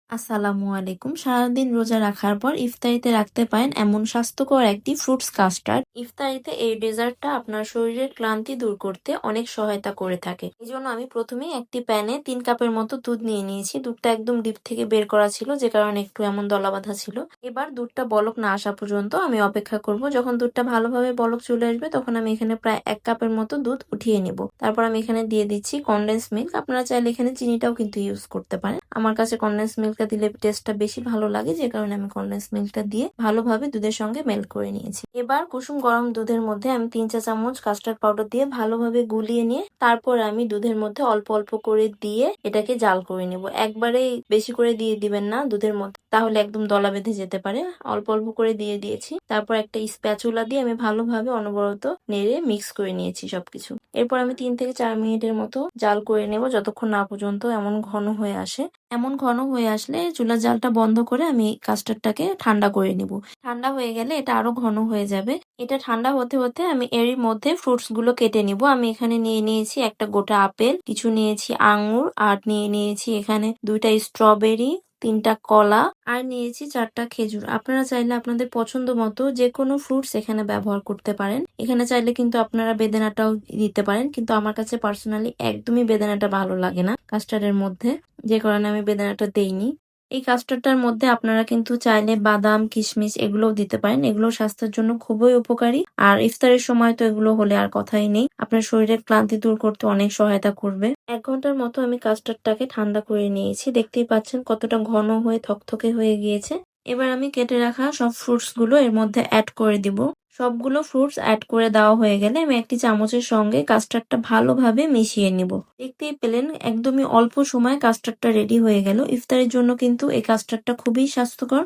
আসসালামু আলাইকুম। সারাদিন রোজা রাখার পর ইফতারিতে রাখতে পারেন এমন স্বাস্থ্যকর একটি ফ্রুটস কাস্টার্ড। ইফতারিতে এই ডেজার্টটা আপনার শরীরের ক্লান্তি দূর করতে অনেক সহায়তা করে থাকে। এজন্য আমি প্রথমেই একটি প্যানে 3 কাপের মতো দুধ নিয়ে নিয়েছি। দুধটা একদম ডিপ থেকে বের করা ছিল, যে কারণে একটু এমন দলা-বাঁধা ছিল। এবার দুধটা বলক না আসা পর্যন্ত আমি অপেক্ষা করব। যখন দুধটা ভালোভাবে বলক চলে আসবে তখন আমি এখানে প্রায় 1 কাপের মতো দুধ উঠিয়ে নিব। তারপর আমি এখানে দিয়ে দিচ্ছি কনডেন্স মিল্ক। আপনারা চাইলে এখানে চিনিটাও কিন্তু ইউজ করতে পারেন। আমার কাছে কনডেন্স মিল্কটা দিলে টেস্টটা বেশি ভালো লাগে, যে কারণে আমি কনডেন্স মিল্কটা দিয়ে ভালোভাবে দুধের সঙ্গে মেল্ট করে নিয়েছি। এবার কুসুম গরম দুধের মধ্যে আমি 3 চা চামচ কাস্টার্ড পাউডার দিয়ে ভালোভাবে গুলিয়ে নিয়ে তারপর আমি দুধের মধ্যে অল্প অল্প করে দিয়ে এটাকে জাল করে নেব। একবারেই বেশি করে দিয়ে দিবেন না দুধের মধ্যে, তাহলে একদম দলা বেঁধে যেতে পারে। অল্প অল্প করে দিয়ে দিয়েছি। তারপর একটা স্প্যাচুলা দিয়ে আমি ভালোভাবে অনবরত নেড়ে মিক্স করে নিয়েছি সবকিছু। এরপর আমি 3 থেকে 4 মিনিটের মতো জাল করে নেব, যতক্ষণ না পর্যন্ত এমন ঘন হয়ে আসে। এমন ঘন হয়ে আসলে চুলার জালটা বন্ধ করে আমি কাস্টার্ডটাকে ঠান্ডা করে নিব। ঠান্ডা হয়ে গেলে এটা আরো ঘন হয়ে যাবে। এটা ঠান্ডা হতে হতে আমি এরই মধ্যে ফ্রুটস গুলো কেটে নিব। আমি এখানে নিয়ে নিয়েছি একটা গোটা আপেল, কিছু নিয়েছি আঙ্গুর, আর নিয়ে নিয়েছি এখানে 2টা স্ট্রবেরি, 3টা কলা, আর নিয়েছি 4টা খেজুর। আপনারা চাইলে আপনাদের পছন্দ মতো যে কোনো ফ্রুটস এখানে ব্যবহার করতে পারেন। এখানে চাইলে কিন্তু আপনারা বেদানাটাও দিতে পারেন, কিন্তু আমার কাছে পার্সোনালি একদমই বেদানাটা ভালো লাগে না কাস্টার্ডের মধ্যে, যে কারণে আমি বেদানাটা দেইনি। এই কাস্টার্ডটার মধ্যে আপনারা কিন্তু চাইলে বাদাম, কিশমিশ এগুলোও দিতে পারেন। এগুলো স্বাস্থ্যের জন্য খুবই উপকারী। আর ইফতারের সময় তো এগুলো হলে আর কথাই নেই, আপনার শরীরের ক্লান্তি দূর করতে অনেক সহায়তা করবে। 1 ঘন্টার মতো আমি কাস্টার্ডটাকে ঠান্ডা করে নিয়েছি। দেখতেই পাচ্ছেন কতটা ঘন হয়ে থকথকে হয়ে গিয়েছে। এবার আমি কেটে রাখা সব ফ্রুটস গুলো এর মধ্যে অ্যাড করে দিব। সবগুলো ফ্রুটস অ্যাড করে দেওয়া হয়ে গেলে আমি একটি চামচের সঙ্গে কাস্টার্ডটা ভালোভাবে মিশিয়ে নিব। দেখতেই পেলেন একদমই অল্প সময়ে কাস্টার্ডটা রেডি হয়ে গেল। ইফতারের জন্য কিন্তু এই কাস্টার্ডটা খুবই স্বাস্থ্যকর।